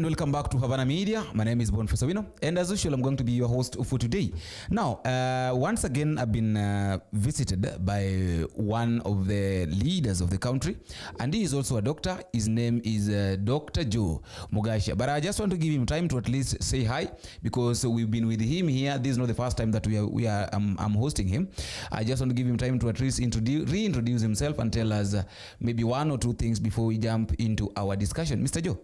And welcome back to Havana Media. My name is Boniface Awino, and as usual, I'm going to be your host for today. Now, once again, I've been visited by one of the leaders of the country, and he is also a doctor. His name is Dr. Joe Mugasha. But I just want to give him time to at least say hi, because we've been with him here. This is not the first time that I'm hosting him. I just want to give him time to at least reintroduce himself and tell us maybe one or two things before we jump into our discussion. Mr. Joe.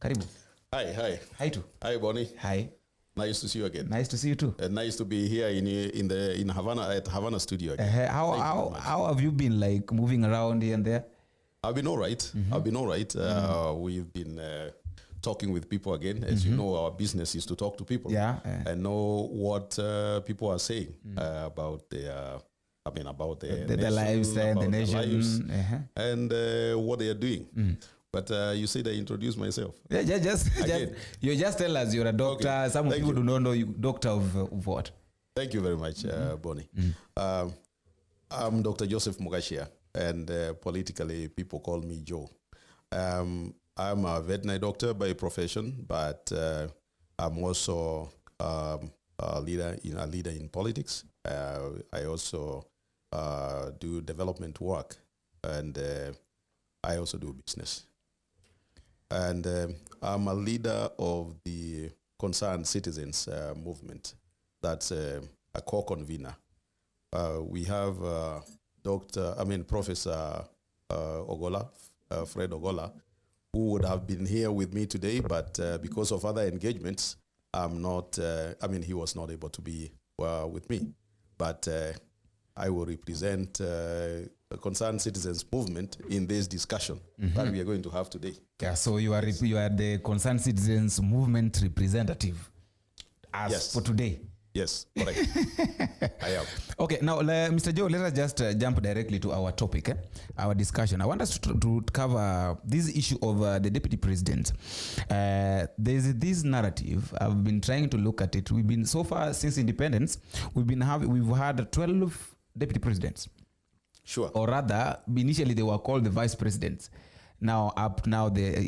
Karibu. Hi. Hi too. Hi, Bonnie. Hi. Nice to see you again. Nice to see you too. Nice to be here in Havana at Havana studio again. How have you been, like, moving around here and there? I've been all right. We've been talking with people again. As you know, our business is to talk to people. And know what people are saying about their lives and the nation, and what they are doing. But you said I introduce myself. Yeah, you just tell us you're a doctor. Okay. Some people do not know you. Doctor of what? Thank you very much, Bonnie. I'm Dr. Joseph Mugasha, and politically people call me Joe. I'm a veterinary doctor by profession, but I'm also a leader in politics. I also do development work, and I also do business. And I'm a leader of the Concerned Citizens movement. That's a co-convener. We have Professor Ogola, Fred Ogola, who would have been here with me today, but because of other engagements, he was not able to be with me. But I will represent the Concerned Citizens movement in this discussion that we are going to have today. Yeah, so you are the Concerned Citizens movement representative for today. Yes, correct. I am. Okay, now, Mr. Joe, let us just jump directly to our topic, our discussion. I want us to cover this issue of the deputy president. There's this narrative. I've been trying to look at it. We've been, so far since independence, we've had 12 deputy presidents. Sure. Or rather, initially they were called the vice presidents. Now, after the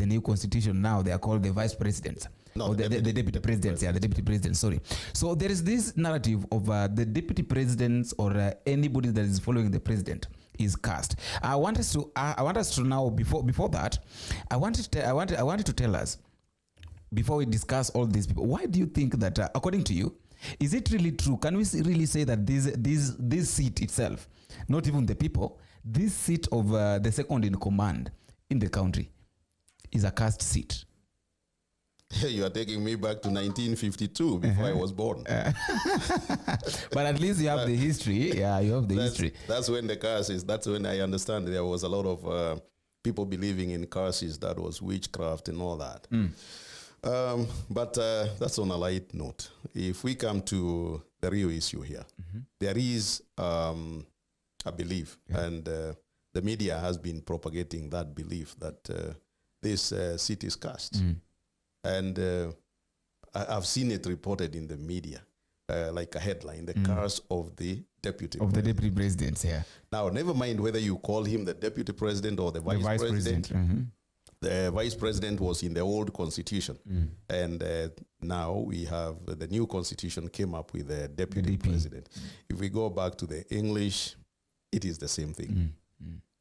new constitution, now they are called the vice presidents. No, the deputy presidents. Yeah, the deputy presidents. Sorry. So there is this narrative of the deputy presidents or anybody that is following the president is cast. I want us to now, before that, I wanted to tell us, before we discuss all these people, why do you think that, according to you, is it really true? Can we really say that this seat itself, not even the people, this seat of the second in command in the country is a caste seat? You are taking me back to 1952 before I was born. But at least you have the history. Yeah, you have the history. That's when the curses, that's when I understand there was a lot of people believing in curses, that was witchcraft and all that. But that's on a light note. If we come to the real issue here, there is a belief, and the media has been propagating that belief that this seat is cast. And I've seen it reported in the media, like a headline, the curse of the deputy president. The deputy presidents, yeah. Now, never mind whether you call him the deputy president or the vice president. The vice president was in the old constitution, and now we have the new constitution came up with the deputy president. If we go back to the English, it is the same thing.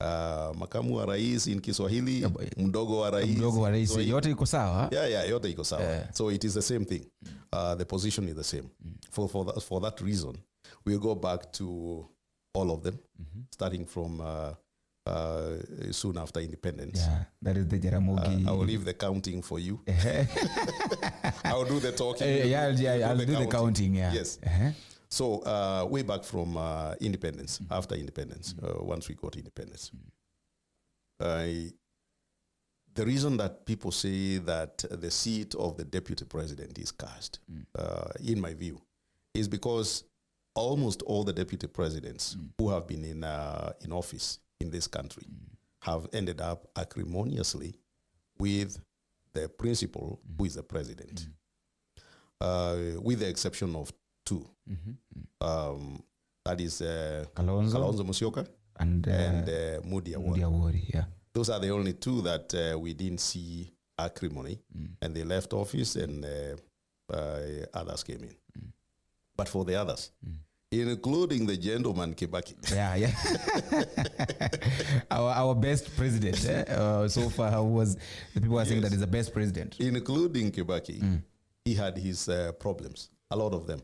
Makamu wa rais in Kiswahili, mdogo wa rais. Yote iko sawa? Yeah, yote iko sawa. So it is the same thing. The position is the same. For that reason, we'll go back to all of them, starting from soon after independence. Yeah, that is the Jaramogi. I will leave the counting for you. I will do the talking. I'll do the counting. Yeah. Yes. So way back from independence, after independence, once we got independence, the reason that people say that the seat of the deputy president is cast, in my view, is because almost all the deputy presidents who have been in office in this country have ended up acrimoniously with the principal who is the president, with the exception of two. That is Kalonzo Musyoka and Mudi Awori. Those are the only two that we didn't see acrimony, and they left office, and others came in. But for the others, including the gentleman Kibaki. Yeah. our best president so far was, the people are saying that he's the best president. Including Kibaki, he had his problems, a lot of them.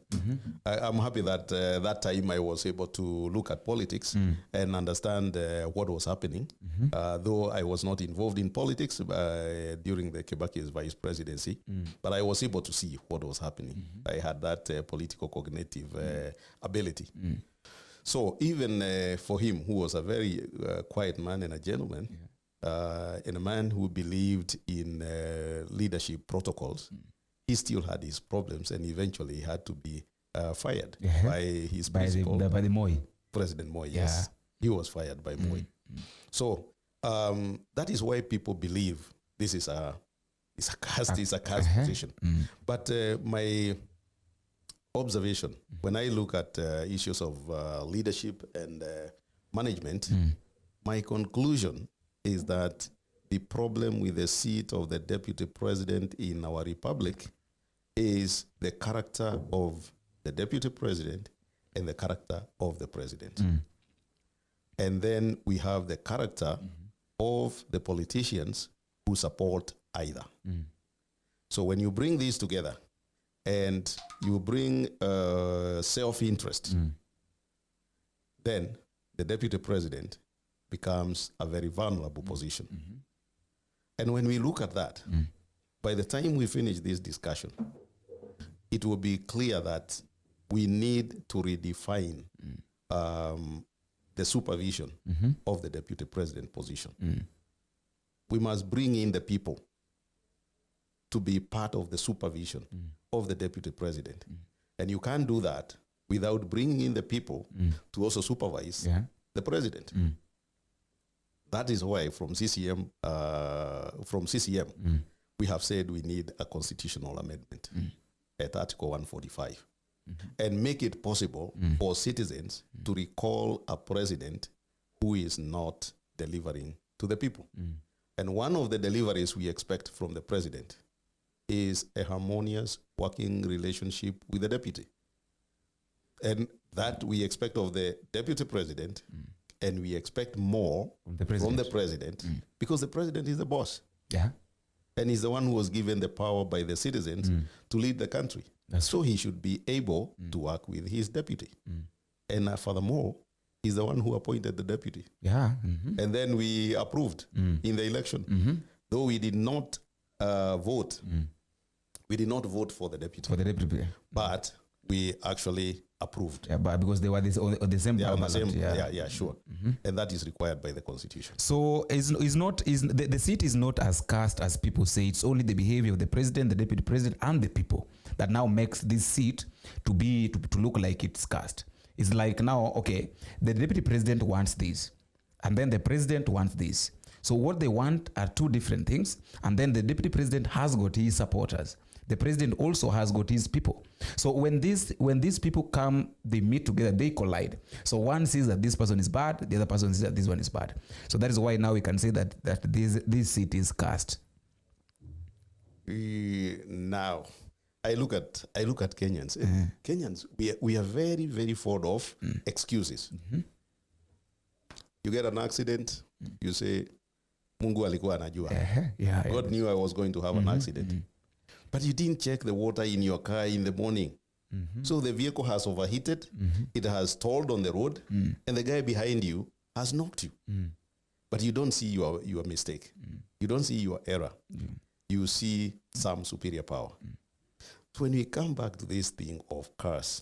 I'm happy that that time I was able to look at politics and understand what was happening, though I was not involved in politics during the Kibaki's vice presidency, but I was able to see what was happening. I had that political cognitive ability. So even for him, who was a very quiet man and a gentleman, and a man who believed in leadership protocols, he still had his problems, and eventually he had to be fired by his principal. By the Moi. President Moi, yes. He was fired by Moi. So that is why people believe this is a caste position. But my observation, when I look at issues of leadership and management, my conclusion is that the problem with the seat of the deputy president in our republic is the character of the deputy president and the character of the president. And then we have the character of the politicians who support either. So when you bring these together and you bring self-interest, then the deputy president becomes a very vulnerable position. And when we look at that, by the time we finish this discussion, it will be clear that we need to redefine the supervision of the deputy president position. We must bring in the people to be part of the supervision of the deputy president. And you can't do that without bringing in the people to also supervise the president. That is why from CCM, we have said we need a constitutional amendment at Article 145 and make it possible for citizens to recall a president who is not delivering to the people. And one of the deliveries we expect from the president is a harmonious working relationship with the deputy. And that we expect of the deputy president, and we expect more from the president because the president is the boss. And he's the one who was given the power by the citizens to lead the country. So he should be able to work with his deputy. And furthermore, he's the one who appointed the deputy. And then we approved in the election. Though we did not vote. We did not vote for the deputy. But we actually approved. But because they were on the same ballot. Sure. And that is required by the constitution. So the seat is not as cast as people say. It's only the behavior of the president, the deputy president, and the people that now makes this seat to look like it's cast. It's like now, okay, the deputy president wants this, and then the president wants this. So what they want are two different things, and then the deputy president has got his supporters. The president also has got his people. So when these people come, they meet together, they collide. So one sees that this person is bad, the other person sees that this one is bad. So that is why now we can say that this seat is cast. Now, I look at Kenyans. Kenyans, we are very, very fond of excuses. You get an accident, you say, Mungu alikuwa anajua. God knew I was going to have an accident. But you didn't check the water in your car in the morning. So the vehicle has overheated, it has stalled on the road, and the guy behind you has knocked you. But you don't see your mistake. You don't see your error. You see some superior power. So when we come back to this thing of curse,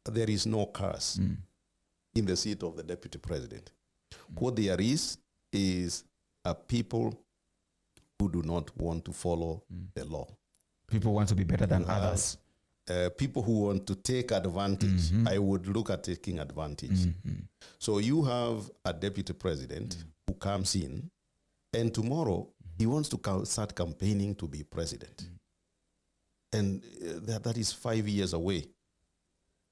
there is no curse in the seat of the deputy president. What there is a people who do not want to follow the law. People want to be better than others. People who want to take advantage. I would look at taking advantage. So you have a deputy president who comes in, and tomorrow he wants to start campaigning to be president. And that is 5 years away.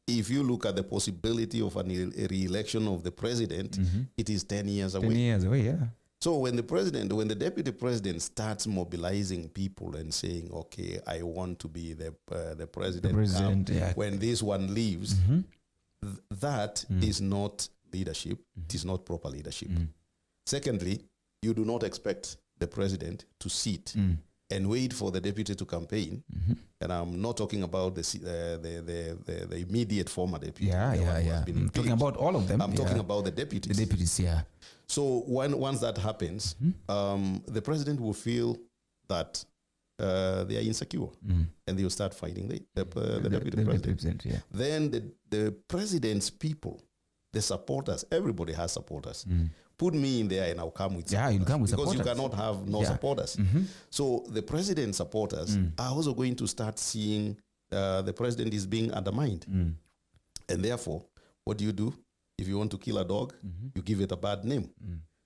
If you look at the possibility of a re-election of the president, it is 10 years away. 10 years away, So when the deputy president starts mobilizing people and saying, okay, I want to be the president, when this one leaves, that is not leadership. It is not proper leadership. Secondly, you do not expect the president to sit and wait for the deputy to campaign. And I'm not talking about the immediate former deputy. I'm talking about all of them. I'm talking about the deputies. The deputies, So once that happens, the president will feel that they are insecure, and they will start fighting the deputy president. Then the president's people, the supporters, everybody has supporters. Put me in there and I'll come with supporters. You'll come with because supporters. You cannot have no supporters. So the president's supporters are also going to start seeing the president is being undermined. And therefore, what do? If you want to kill a dog, you give it a bad name.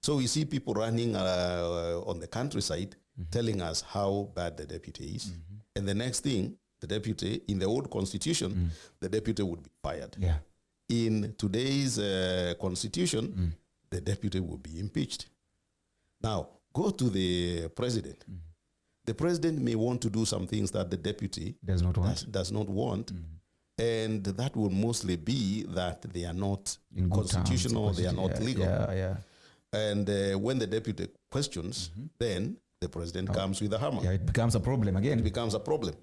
So we see people running on the countryside telling us how bad the deputy is. And the next thing, the deputy, in the old constitution, the deputy would be fired. In today's constitution, the deputy will be impeached. Now, go to the president. The president may want to do some things that the deputy does not want. And that will mostly be that they are not constitutional, they are not legal. And when the deputy questions, then the president comes with a hammer. It becomes a problem again. It becomes a problem.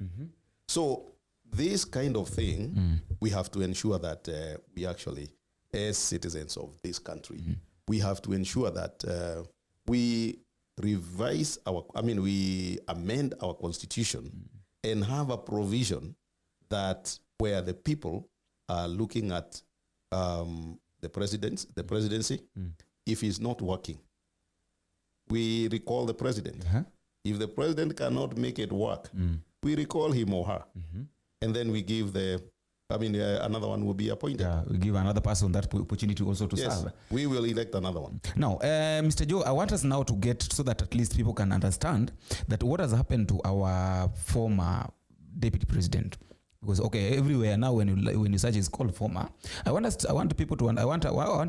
So this kind of thing, we have to ensure that we actually, as citizens of this country, we have to ensure that we we amend our constitution and have a provision that where the people are looking at the presidency, if he's not working, we recall the president. If the president cannot make it work, we recall him or her. And then we give another one will be appointed. We give another person that opportunity also to serve. We will elect another one. Now, Mr. Joe, I want us now to get so that at least people can understand that what has happened to our former deputy president. Because everywhere now when you search is called former. I want you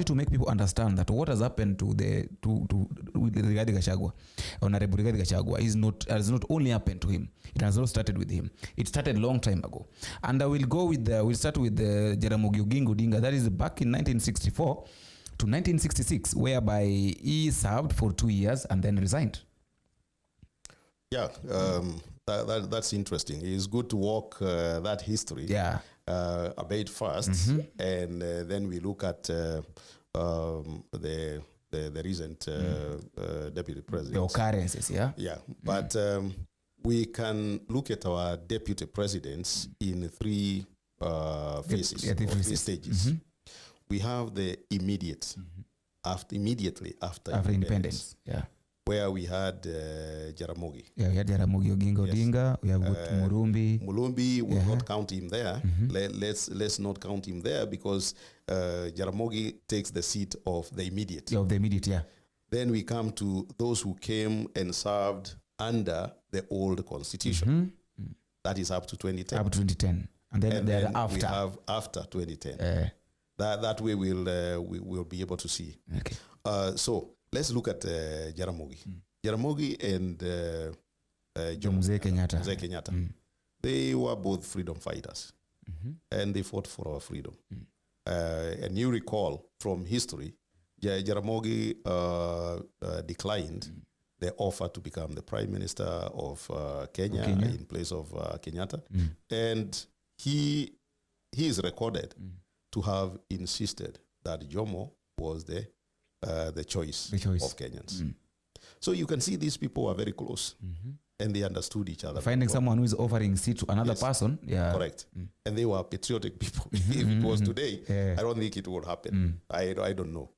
to make people understand that what has happened to Rigathi Gachagua, Honorable Rigathi Gachagua, has not only happened to him. It has not started with him. It started a long time ago. And we'll start with Jaramogi Oginga Odinga. That is back in 1964 to 1966, whereby he served for 2 years and then resigned. That's interesting. It's good to walk that history a bit first, and then we look at the recent deputy president. The occurrences, But we can look at our deputy presidents in three phases, three stages. We have the immediate, immediately after independence. Where we had Jaramogi. We had Jaramogi Oginga Odinga. We have got Mulumbi. Mulumbi, we'll not count him there. Let's not count him there because Jaramogi takes the seat of the immediate. Of the immediate, Then we come to those who came and served under the old constitution. That is up to 2010. Up to 2010. And then after. We have after 2010. That way we'll be able to see. Okay. So let's look at Jaramogi. Jaramogi and Mzee Kenyatta. They were both freedom fighters. And they fought for our freedom. And you recall from history, Jaramogi declined the offer to become the Prime Minister of Kenya in place of Kenyatta. And he is recorded to have insisted that Jomo was the choice of Kenyans. So you can see these people are very close and they understood each other. Finding someone who is offering seat to another person. Correct. And they were patriotic people. If it was today, I don't think it would happen. I don't know.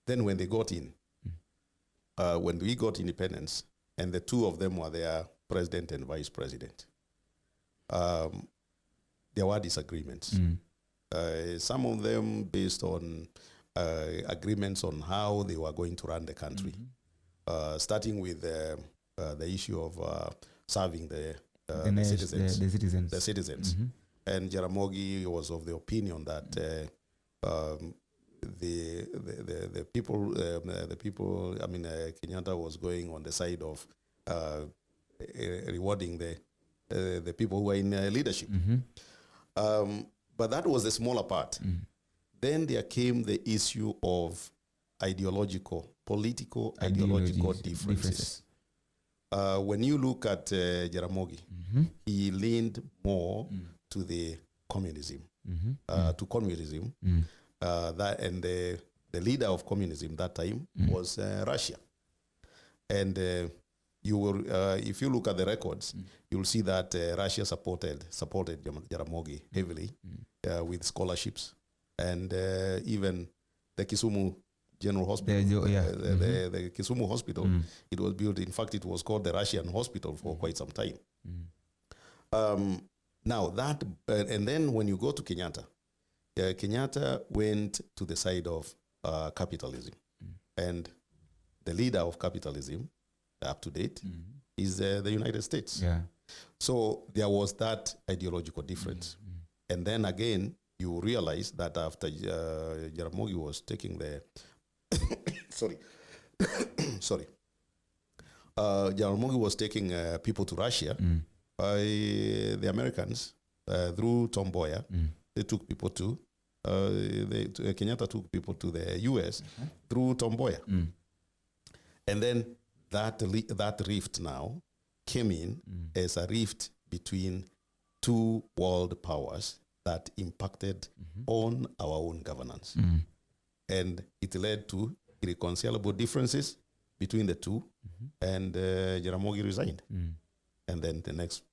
Then when they got in, when we got independence, and the two of them were their president and vice president, there were disagreements. Some of them based on agreements on how they were going to run the country, starting with the issue of serving the citizens. And Jaramogi was of the opinion that the people. I mean, Kenyatta was going on the side of rewarding the people who are in leadership. But that was the smaller part. Then there came the issue of political ideological differences. When you look at Jaramogi, he leaned more to the communism, to communism. And the leader of communism that time was Russia. And you will, if you look at the records, you'll see that Russia supported Jaramogi heavily with scholarships, and even the Kisumu General Hospital, the Kisumu Hospital, it was built. In fact, it was called the Russian Hospital for quite some time. Now that, and then when you go to Kenyatta, Kenyatta went to the side of capitalism, and the leader of capitalism, up to date, is the United States. Yeah. So there was that ideological difference, and then again you realize that after Jaramogi was taking the Jaramogi was taking people to Russia, the Americans through Tom Mboya, they took people to Kenyatta took people to the US through Tom Mboya. And then that rift now came in as a rift between two world powers that impacted on our own governance. And it led to irreconcilable differences between the two, and Jaramogi resigned. And then the next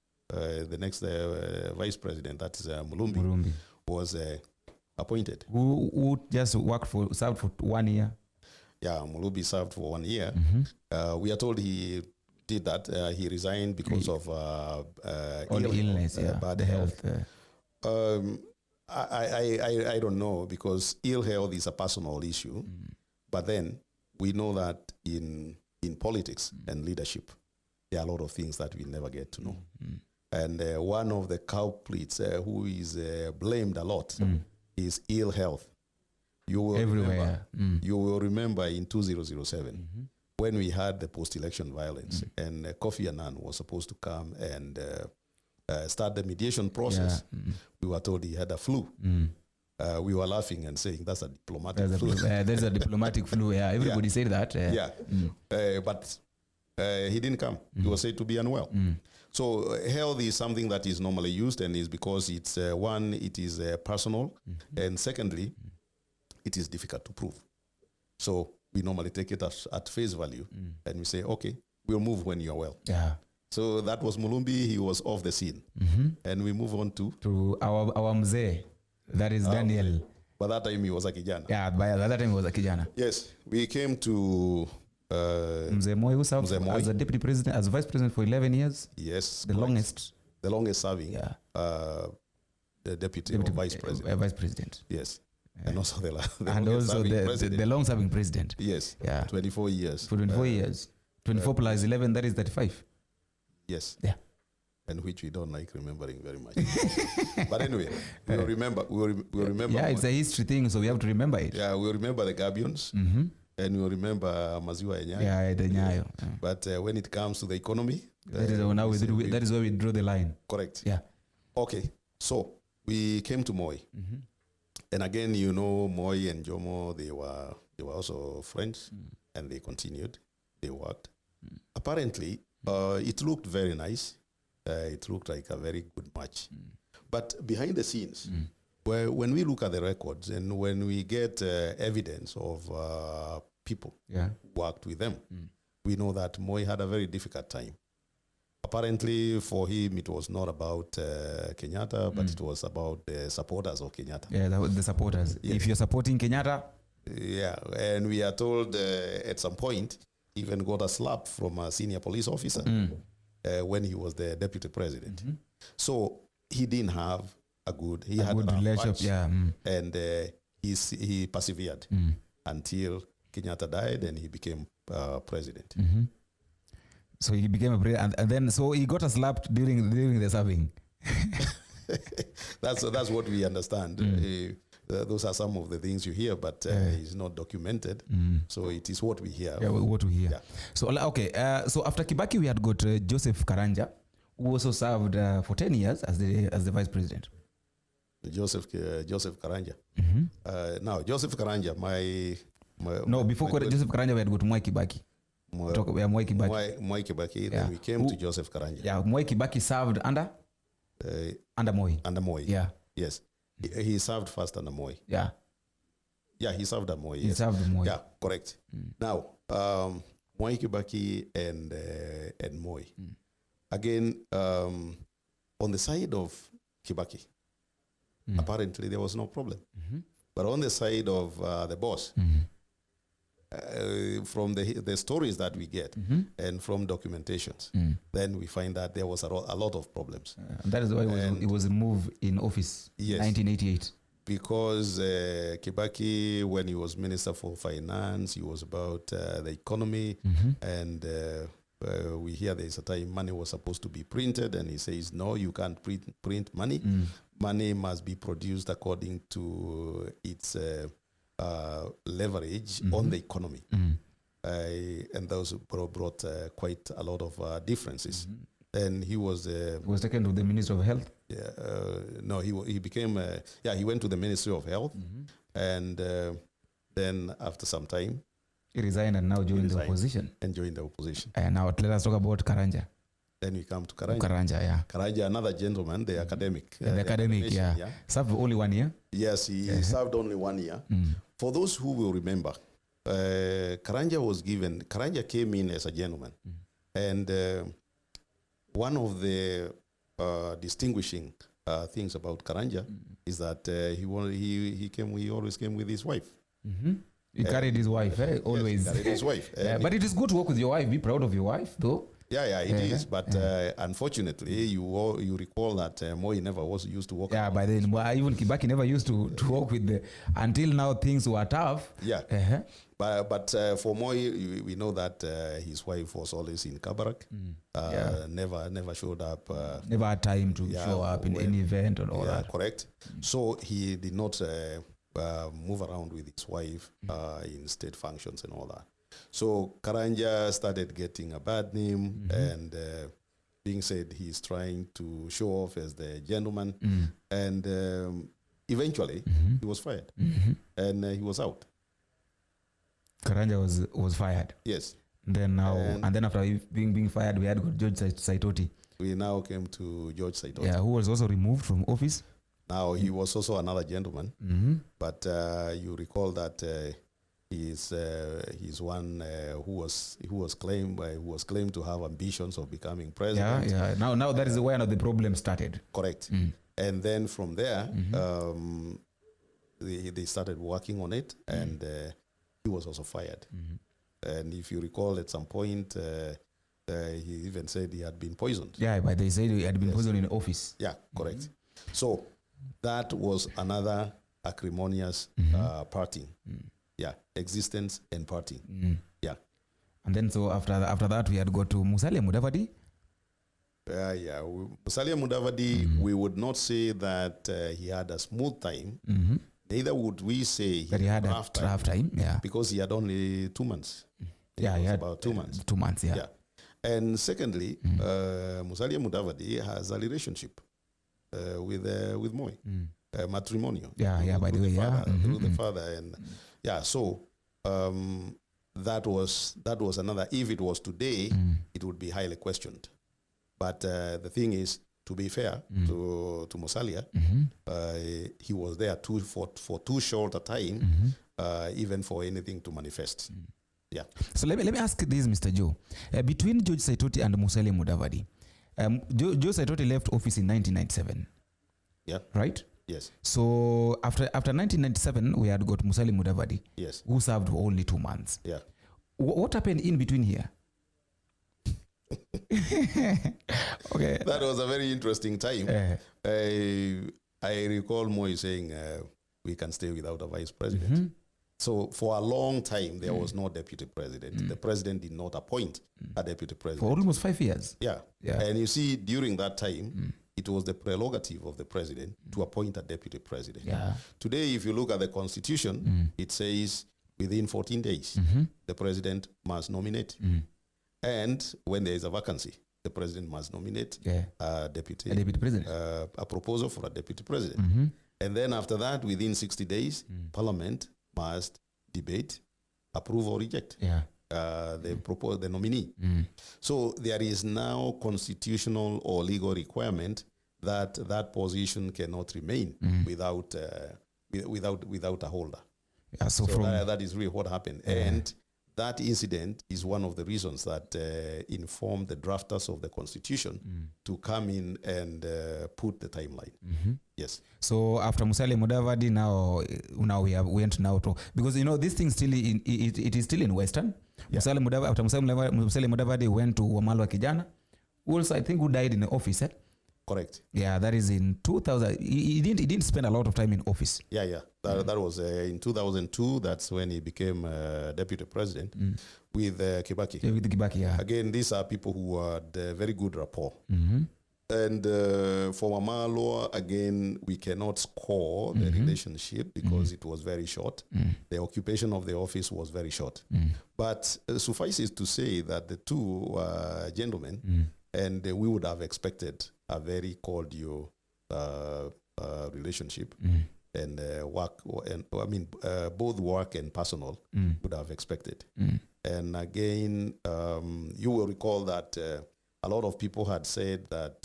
vice president, that is Mulumbi, was appointed. Who just served for 1 year? Yeah, Mulumbi served for 1 year. We are told he did that. He resigned because of illness, bad health. I don't know, because ill health is a personal issue. But then we know that in politics and leadership, there are a lot of things that we never get to know. And one of the culprits who is blamed a lot is ill health. You will everywhere. You will remember in 2007 when we had the post-election violence, and Kofi Annan was supposed to come and start the mediation process. We were told he had a flu. We were laughing and saying that's a diplomatic flu. There's a diplomatic flu. Yeah, everybody said that. But he didn't come. He was said to be unwell. So health is something that is normally used, and is because it's one, it is personal, and secondly, it is difficult to prove. So we normally take it at face value, and we say, okay, we'll move when you're well. Yeah. So that was Mulumbi. He was off the scene, and we move on to our mzee, that is Daniel. By that time he was a kijana. Yeah, by that time he was a kijana. Yes, we came to Mzee Moi, who served as a deputy president, as vice president for 11 years. Yes, the longest serving. Yeah. The deputy or vice president. Vice president. Yes. And also the long-serving president. Yes. Yeah. 24 years. For 24 years. 24 plus 11, that is 35. Yes. Yeah. And which we don't like remembering very much. But anyway, we'll remember. Yeah, it's a history thing, so we have to remember it. Yeah, we'll remember the Gabions. And we'll remember Maziwa Nyayo. Yeah, the Nyayo. But when it comes to the economy, that is where we draw the line. Correct. Yeah. Okay. So we came to Moi. And again, Moi and Jomo, they were also friends, and they continued. They worked. Apparently, it looked very nice. It looked like a very good match. But behind the scenes, when we look at the records and when we get evidence of people who worked with them, we know that Moi had a very difficult time. Apparently, for him, it was not about Kenyatta, but it was about the supporters of Kenyatta. Yeah, the supporters. Yeah. If you're supporting Kenyatta. Yeah, and we are told at some point, he even got a slap from a senior police officer when he was the deputy president. So he didn't have a good relationship. Yeah. And he persevered until Kenyatta died, and he became president. So he became a president, and then so he got a slap during the serving. That's what we understand. those are some of the things you hear, but it's not documented. So it is what we hear. Yeah, what we hear. Yeah. So okay, so after Kibaki, we had got Joseph Karanja, who also served for 10 years as the vice president. Joseph Karanja. Now, Joseph Karanja, before Joseph Karanja, we had got Mwai Kibaki. Mwai Kibaki. Mwai Kibaki. Then we came to Joseph Karanja. Yeah, Mwai Kibaki served under Moi. Under Moi. Yeah. Yes. He served first under Moi. Yeah. Yeah, he served under Moi. He served Moi. Yeah, correct. Now, Mwai Kibaki and Moi. Again, on the side of Kibaki, apparently there was no problem. But on the side of the boss, from the stories that we get and from documentations, then we find that there was a lot of problems. And that is why it was removed in office in 1988. Because Kibaki, when he was Minister for Finance, he was about the economy, and we hear there's a time money was supposed to be printed, and he says, no, you can't print money. Money must be produced according to its leverage on the economy. And those brought quite a lot of differences. And he was taken to the Ministry of Health. No, he became he went to the Ministry of Health, and then after some time he resigned and now joined the opposition. And now let us talk about Karanja. Then we come to Karanja. Karanja, another gentleman, the academic. The academic, served only 1 year. Yes, he served only 1 year. For those who will remember, Karanja came in as a gentleman, and one of the distinguishing things about Karanja is that he always came with his wife. He carried his wife, always. Yes, he carried his wife. But it is good to work with your wife. Be proud of your wife, though. Yeah, it is. But unfortunately, you recall that Moi never was used to work. Yeah, by then, even Kibaki never used to work with until now things were tough. Yeah. But for Moi, we know that his wife was always in Kabarak. Never showed up. Never had time to show up in any event and all that. Correct. So he did not move around with his wife in state functions and all that. So Karanja started getting a bad name and being said he's trying to show off as the gentleman. And eventually he was fired and he was out. Karanja was fired. Yes. Then after being fired, we had got George Saitoti. We now came to George Saitoti. Yeah, who was also removed from office. Now he was also another gentleman, but you recall that he's one who was claimed to have ambitions of becoming president. Yeah. Now that is where the problem started. Correct. And then from there, they started working on it, and he was also fired. And if you recall, at some point, he even said he had been poisoned. Yeah, but they said he had been poisoned in office. Yeah, correct. So that was another acrimonious parting. Yeah, existence and parting. Yeah. And then so after that, we had got to Musalia Mudavadi. Musalia Mudavadi, we would not say that he had a smooth time. Neither would we say he had a rough time. Yeah. Because he had only 2 months. He had about 2 months. 2 months, yeah. And secondly, Musalia Mudavadi has a relationship with Moi. Matrimonial. By the way, through the father. And so that was another. If it was today, it would be highly questioned. But the thing is, to be fair to Musalia, he was there for too short a time, even for anything to manifest. Yeah. So let me ask this, Mr. Joe. Between George Saitoti and Musalia Mudavadi, George Saitoti left office in 1997. Yeah. Right? Yes. So after 1997, we had got Musalia Mudavadi. Yes. Who served for only 2 months. Yeah. What happened in between here? Okay. That was a very interesting time. I recall Moi saying we can stay without a vice president. So for a long time, there was no deputy president. The president did not appoint a deputy president. For almost 5 years. Yeah. And you see, during that time, it was the prerogative of the president to appoint a deputy president. Yeah. Today, if you look at the constitution, it says within 14 days, the president must nominate. And when there is a vacancy, the president must nominate a deputy president. A proposal for a deputy president. And then after that, within 60 days, Parliament must debate, approve or reject the nominee. So there is now constitutional or legal requirement that that position cannot remain without a holder. Yeah, so that is really what happened. And that incident is one of the reasons that informed the drafters of the constitution to come in and put the timeline. Yes. So after Musalia Mudavadi, now we went now to, because this thing still it is still in Western. Musalia Mudavadi, after Musalia Mudavadi went to Wamalwa Kijana, who also I think who died in the office. Correct. Yeah, that is in 2000. He didn't spend a lot of time in office. Yeah. That was in 2002. That's when he became deputy president with Kibaki. Yeah, with Kibaki, yeah. Again, these are people who had very good rapport. And for Wamalwa, again, we cannot score the relationship because it was very short. The occupation of the office was very short. But suffice it to say that the two gentlemen, and we would have expected a very cordial relationship, and both work and personal would have expected. And again, you will recall that a lot of people had said that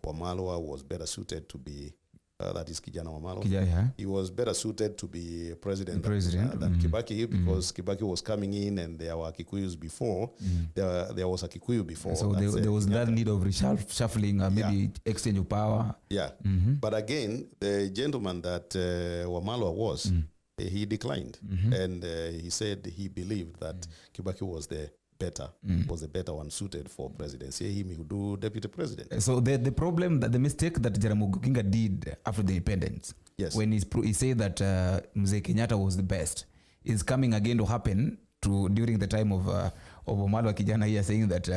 Wamalwa was better suited to be, that is Kijana Wamalwa. He was better suited to be president than Kibaki, because Kibaki was coming in and there were Kikuyus before. There was a Kikuyu before. So there was that need of reshuffling, maybe exchange of power. Yeah. But again, the gentleman that Wamalwa was, he declined. And he said he believed that Kibaki was the better one suited for presidency. He would do deputy president. So the problem, the mistake that Jaramogi Oginga did after the independence, when he said that Mzee Kenyatta was the best, is coming again to happen during the time of Wamalwa Kijana here, saying that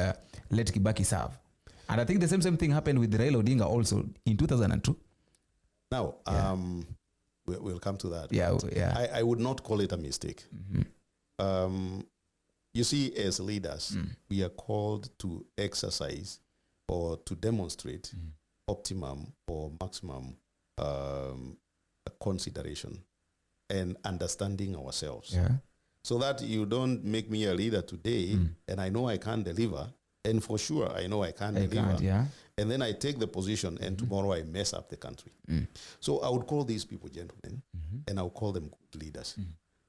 let Kibaki serve. And I think the same thing happened with Raila Odinga also in 2002. Now, we'll come to that. Yeah. I would not call it a mistake. You see, as leaders, we are called to exercise or to demonstrate optimum or maximum consideration and understanding ourselves. So that you don't make me a leader today and I know I can't deliver, and for sure I know I can't deliver. And then I take the position and tomorrow I mess up the country. So I would call these people gentlemen and I would call them good leaders.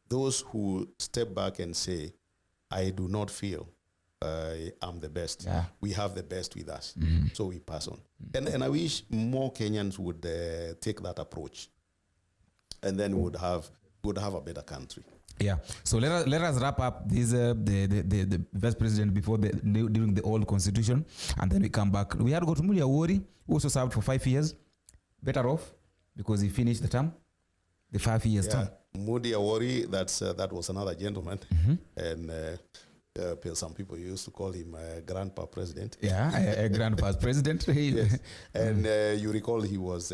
Those who step back and say, I do not feel I'm the best. We have the best with us. So we pass on. And I wish more Kenyans would take that approach. And then we would have a better country. Yeah. So let us wrap up this the vice president during the old constitution, and then we come back. We had Gotumuli Awori, who also served for 5 years. Better off because he finished the term, the 5 years term. Moody Awori, that was another gentleman, and some people used to call him Grandpa President. A Grandpa's President. Yes. And you recall he was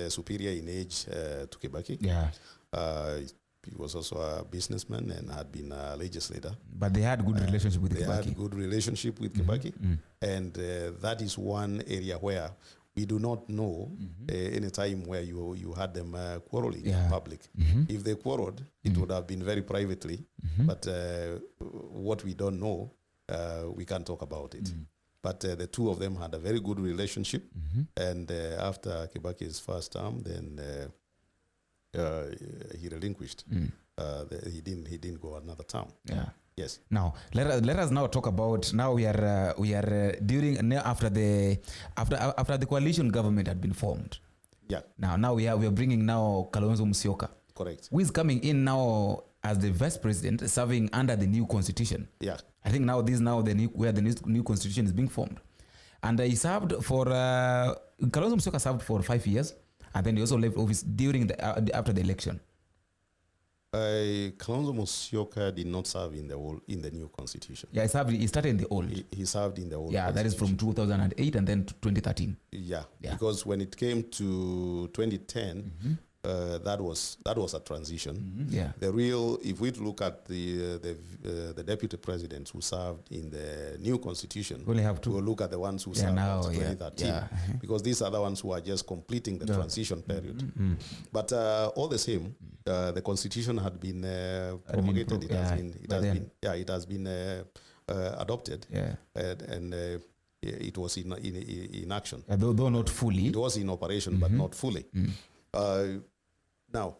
superior in age to Kibaki. He was also a businessman and had been a legislator. But they had good relationship with Kibaki. They had good relationship with Kibaki, and that is one area where we do not know any time where you had them quarreling in public. If they quarreled, it would have been very privately. But what we don't know, we can't talk about it. But the two of them had a very good relationship. And after Kibaki's first term, then he relinquished. He didn't go another term. Yes. Now let us now talk about, now we are during after the coalition government had been formed. Now we are bringing now Kalonzo Musyoka. Correct. Who is coming in now as the vice president, serving under the new constitution. I think now where the new constitution is being formed, and he served for Kalonzo Musyoka served for 5 years, and then he also left office during after the election. Kalonzo Musyoka did not serve in the new constitution. Yeah, he started in the old. He served in the old. Yeah, that is from 2008 and then to 2013. Yeah, because when it came to 2010, that was a transition. Yeah. The real, if we look at the deputy presidents who served in the new constitution, We only have two. we'll look at the ones who served now, up to 2013, because these are the ones who are just completing the transition period. But all the same, the constitution had been promulgated. It has been adopted. Yeah. And it was in action. Though not fully. It was in operation, but not fully. Now,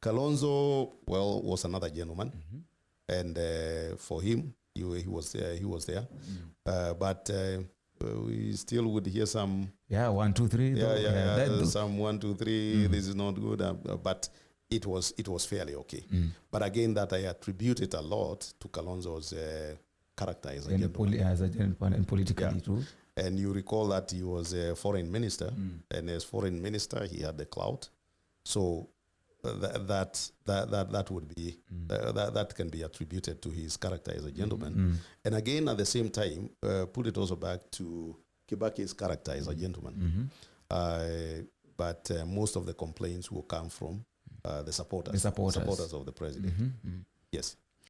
Kalonzo, was another gentleman, and for him, he was there. But we still would hear some. 1, 2, 3. Some 1, 2, 3. This is not good, but it was fairly okay. But again, that I attribute it a lot to Kalonzo's character as a gentleman. And politically too. And you recall that he was a foreign minister, and as foreign minister, he had the clout. So that would be that can be attributed to his character as a gentleman. And again, at the same time, put it also back to Kibaki's character as a gentleman. But most of the complaints will come from the supporters of the president. Yes.